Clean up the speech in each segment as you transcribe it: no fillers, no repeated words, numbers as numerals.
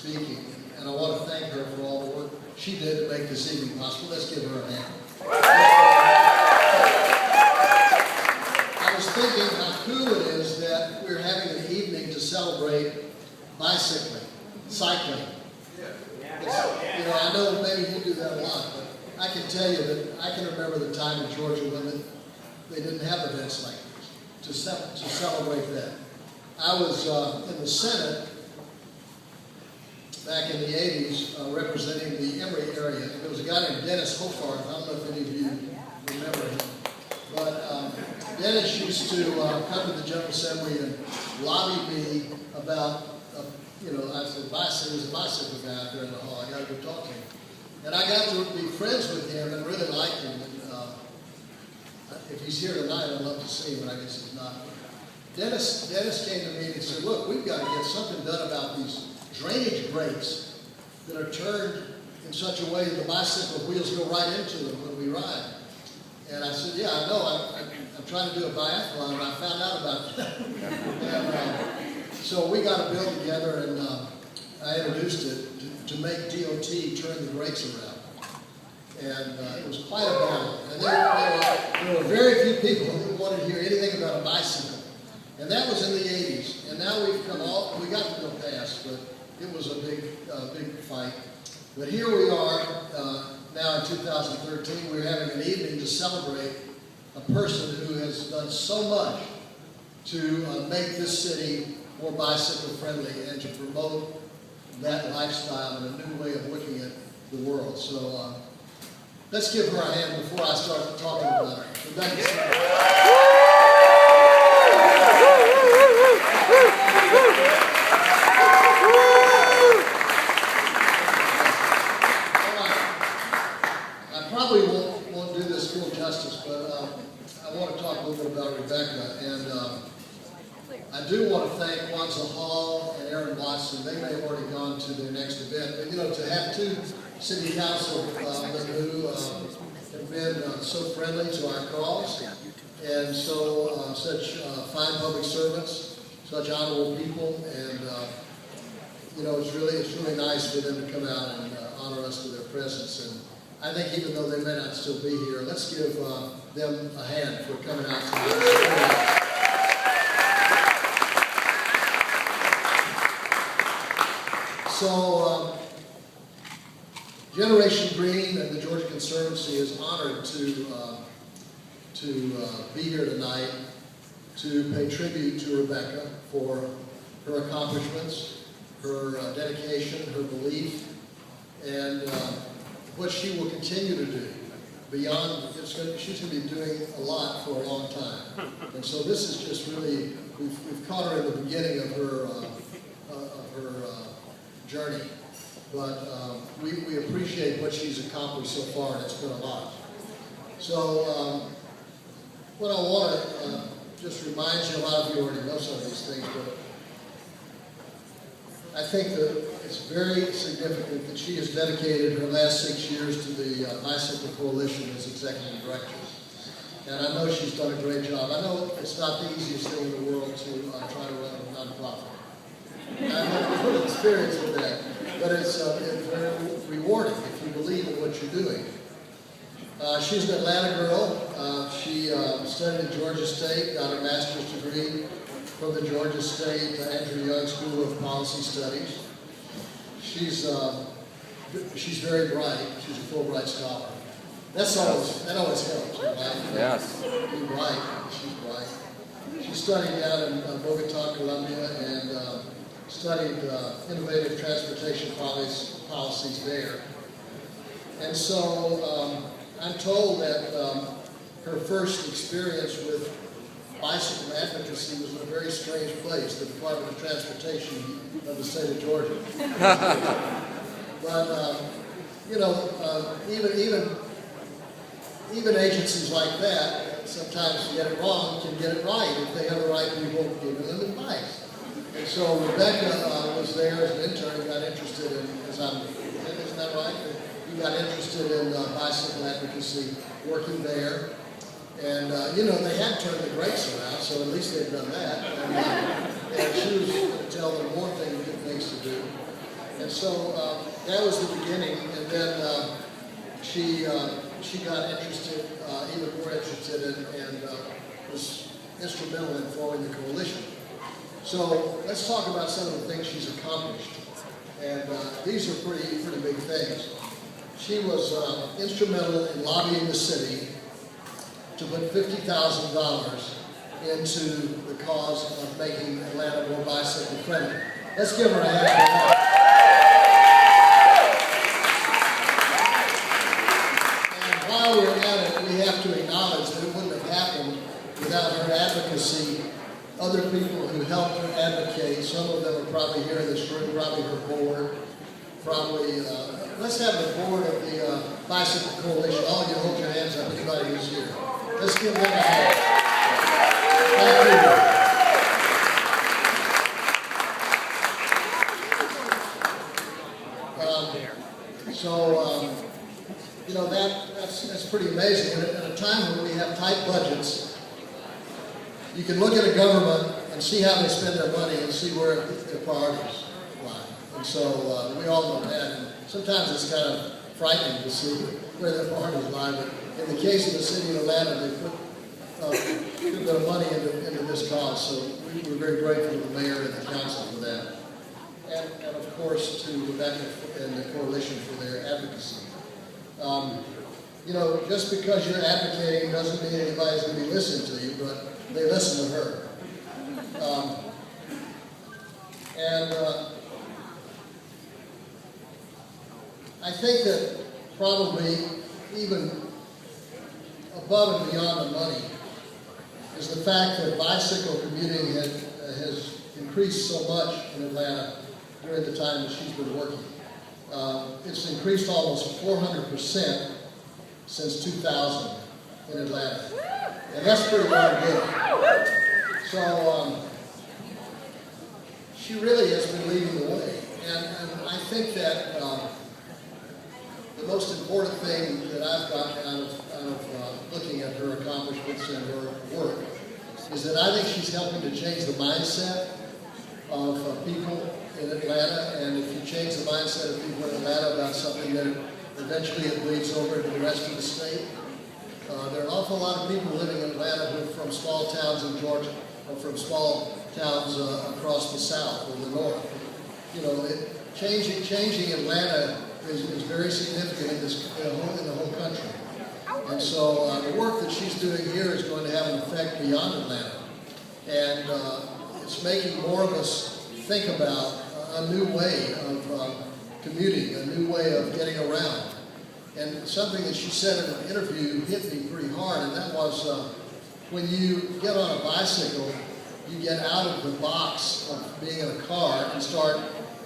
speaking, and I want to thank her for all the work she did to make this evening possible. Let's give her a hand. I was thinking how cool it is that we're having an evening to celebrate cycling. I know maybe you do that a lot, but I can tell you that I can remember the time in Georgia when they didn't have events like this to celebrate that. I was in the Senate back in the 80s representing the Emory area. There was a guy named Dennis Hofarth. I don't know if any of you remember him. But Dennis used to come to the General Assembly and lobby me about, I said, there's a bicycle guy out there in the hall. I got to go talk to him. And I got to be friends with him and really liked him. And, if he's here tonight, I'd love to see him, but I guess he's not. Dennis came to me and said, look, we've got to get something done about these drainage grates that are turned in such a way that the bicycle wheels go right into them when we ride. And I said, yeah, I know. I'm trying to do a biathlon, and I found out about that. And so we got a bill together, and I introduced it to make DOT turn the brakes around. And it was quite a battle. And there were very few people who wanted to hear anything about a bicycle. And that was in the 80s. And now we got the bill passed, but it was a big fight. But here we are now in 2013. We're having an evening to celebrate a person who has done so much to make this city more bicycle friendly and to promote that lifestyle and a new way of looking at the world. So let's give her a hand before I start talking about her. So thank you so much. I probably won't do this full justice, but I want to talk a little bit about Rebecca. And I do want to thank Wanza Hall and Aaron Watson. They may have already gone to their next event. But, to have two city council who have been so friendly to our cause and so such fine public servants, such honorable people, and it's really nice for them to come out and honor us with their presence. And I think even though they may not still be here, let's give them a hand for coming out tonight. So, Generation Green and the Georgia Conservancy is honored to be here tonight to pay tribute to Rebecca for her accomplishments, her dedication, her belief, and what she will continue to do beyond. She's going to be doing a lot for a long time. And so this is just really, we've caught her in the beginning of her journey. But we appreciate what she's accomplished so far, and it's been a lot. So what I want to just remind you, a lot of you already know some of these things, but I think that it's very significant that she has dedicated her last 6 years to the Bicycle Coalition as executive director. And I know she's done a great job. I know it's not the easiest thing in the world to try to run a nonprofit. I have good experience with that, but it's very rewarding if you believe in what you're doing. She's an Atlanta girl. She studied at Georgia State, got her master's degree from the Georgia State Andrew Young School of Policy Studies. She's very bright. She's a Fulbright scholar. That always helps, right? Yes. Be bright. She's bright. She studied down in Bogota, Colombia, and studied innovative transportation policies there. And so I'm told that her first experience with bicycle advocacy was in a very strange place, the Department of Transportation of the state of Georgia. But, even agencies like that, sometimes you get it wrong, can get it right if they have the right people giving them advice. And so Rebecca was there as an intern and got interested in, isn't that right? You got interested in bicycle advocacy, working there. And, they had turned the brakes around, so at least they've done that. And she was going to tell them more good things to do. And so that was the beginning, and then she got interested, even more interested, and was instrumental in forming the coalition. So let's talk about some of the things she's accomplished, and these are pretty big things. She was instrumental in lobbying the city to put $50,000 into the cause of making Atlanta more bicycle friendly. Let's give her a hand for that. And while we're at it, we have to acknowledge that it wouldn't have happened without her advocacy. Other people who helped her advocate, some of them are probably here in this room, probably her board, probably, let's have the board of the Bicycle Coalition. All of you hold your hands up, anybody who's here. Let's give them a hand. Thank you. You know, that's pretty amazing. And at a time when we have tight budgets, you can look at a government and see how they spend their money and see where their priorities lie. And so we all know that. And sometimes it's kind of frightening to see where their priorities lie. But in the case of the city of Atlanta, they put a good bit of money into this cause. So we're very grateful to the mayor and the council for that. And of course to Rebecca and the coalition for their advocacy. You know, just because you're advocating doesn't mean anybody's going to be listening to you, but they listen to her. I think that probably even above and beyond the money is the fact that bicycle commuting has increased so much in Atlanta during the time that she's been working. It's increased almost 400% since 2000 in Atlanta. And that's pretty darn good. So she really has been leading the way. And I think that the most important thing that I've gotten out of looking at her accomplishments and her work is that I think she's helping to change the mindset of people in Atlanta, and if you change the mindset of people in Atlanta about something, then eventually it bleeds over into the rest of the state. There are an awful lot of people living in Atlanta who are from small towns in Georgia, or from small towns across the South or the North. You know, changing Atlanta is very significant in the whole country. And so the work that she's doing here is going to have an effect beyond Atlanta. And it's making more of us think about a new way of commuting, a new way of getting around. And something that she said in an interview hit me pretty hard, and that was when you get on a bicycle, you get out of the box of being in a car and start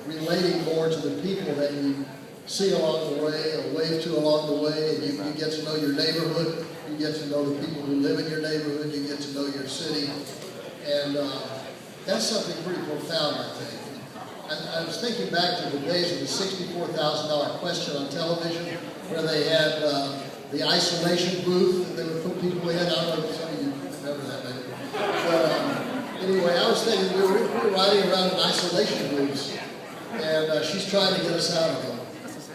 relating more to the people that you see along the way or wave to along the way, and you get to know your neighborhood, you get to know the people who live in your neighborhood, you get to know your city, and that's something pretty profound, I think. I was thinking back to the days of the $64,000 question on television, where they had the isolation booth, and they would put people in. I don't know if some of you remember that, maybe. But anyway, I was thinking we were riding around in isolation booths, and she's trying to get us out of them.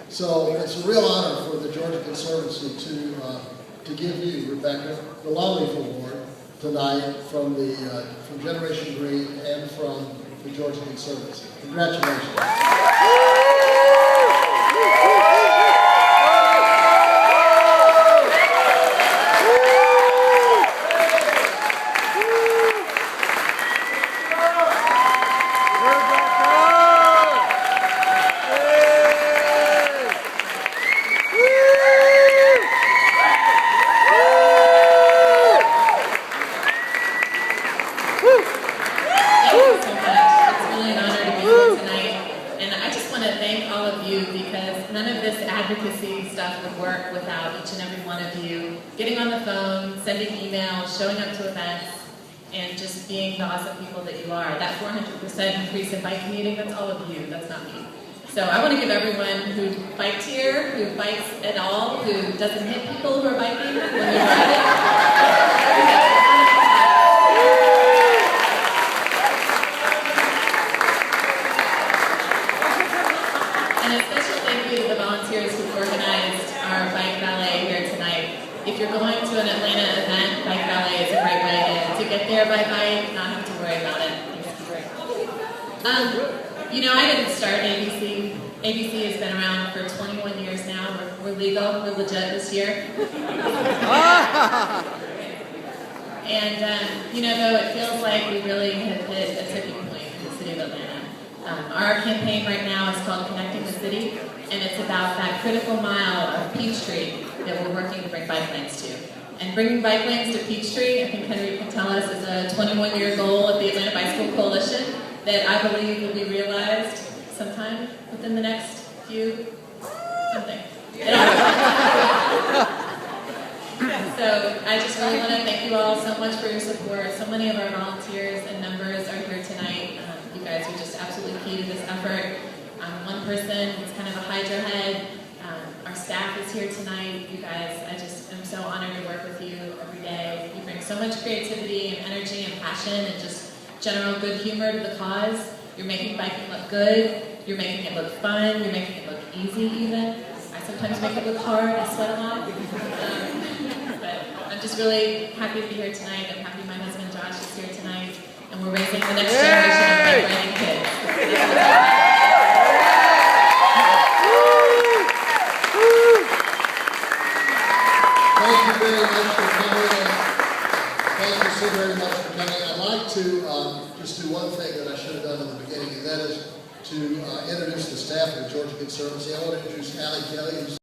So it's a real honor for the Georgia Conservancy to give you, Rebecca, the Longleaf Award tonight from Generation Green and from the Georgia Conservancy. Congratulations. Showing up to events, and just being the awesome people that you are. That 400% increase in bike commuting, that's all of you, that's not me. So I want to give everyone who biked here, who bikes at all, who doesn't hit people who are biking when they're riding. And a special thank you to the volunteers who organized our bike ballet here tonight. If you're going to an Atlanta event, bike ballet is a great way to get there by bike, not have to worry about it. You know, I didn't start ABC. ABC has been around for 21 years now. We're legal, we're legit this year. And, you know, though it feels like we really have hit a tipping point in the city of Atlanta. Our campaign right now is called Connecting the City, and it's about that critical mile of Peachtree that we're working to bring bike lanes to. And bringing bike lanes to Peachtree, I think Henry can tell us, is a 21-year goal of the Atlanta Bicycle Coalition that I believe will be realized sometime within the next few something. So I just really want to thank you all so much for your support. So many of our volunteers and members are here tonight. You guys are just absolutely key to this effort. I'm one person who's kind of a hydra head. Our staff is here tonight. You guys, I just am so honored to work with you every day. You bring so much creativity and energy and passion and just general good humor to the cause. You're making biking look good. You're making it look fun. You're making it look easy even. I sometimes make it look hard. I sweat a lot. But I'm just really happy to be here tonight. I'm happy my husband Josh is here tonight. And we're raising the next generation of bike riding kids. Thank you very much for coming. Thank you so very much for coming. I'd like to just do one thing that I should have done in the beginning, and that is to introduce the staff of the Georgia Conservancy. I want to introduce Allie Kelly, who's